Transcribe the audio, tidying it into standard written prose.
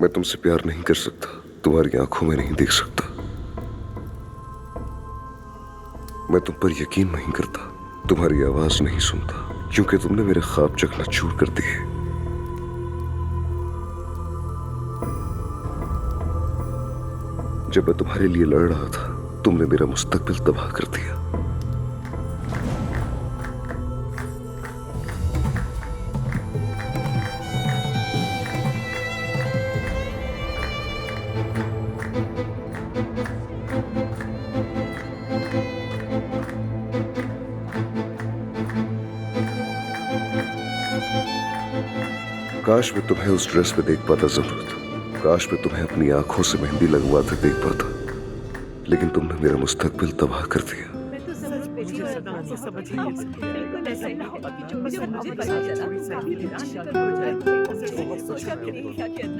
मैं तुमसे प्यार नहीं कर सकता, तुम्हारी आंखों में नहीं देख सकता। मैं तुम पर यकीन नहीं करता, तुम्हारी आवाज नहीं सुनता, क्योंकि तुमने मेरे ख्वाब चकनाचूर कर दिए। जब मैं तुम्हारे लिए लड़ रहा था, तुमने मेरा मुस्तकबिल तबाह कर दिया। काश मैं तुम्हें उस ड्रेस में देख पाता ज़रूरत, काश मैं तुम्हें अपनी आंखों से मेहंदी लगवाते देख पाता, लेकिन तुमने मेरा मुस्तकबिल तबाह कर दिया। मैं तो ज़रूर मुझे समझ बिल्कुल ऐसा ही होगा कि जो मुझे पता चला काफ़ी अच्छा हो जाए। मुझे सोचा कि क्या कहना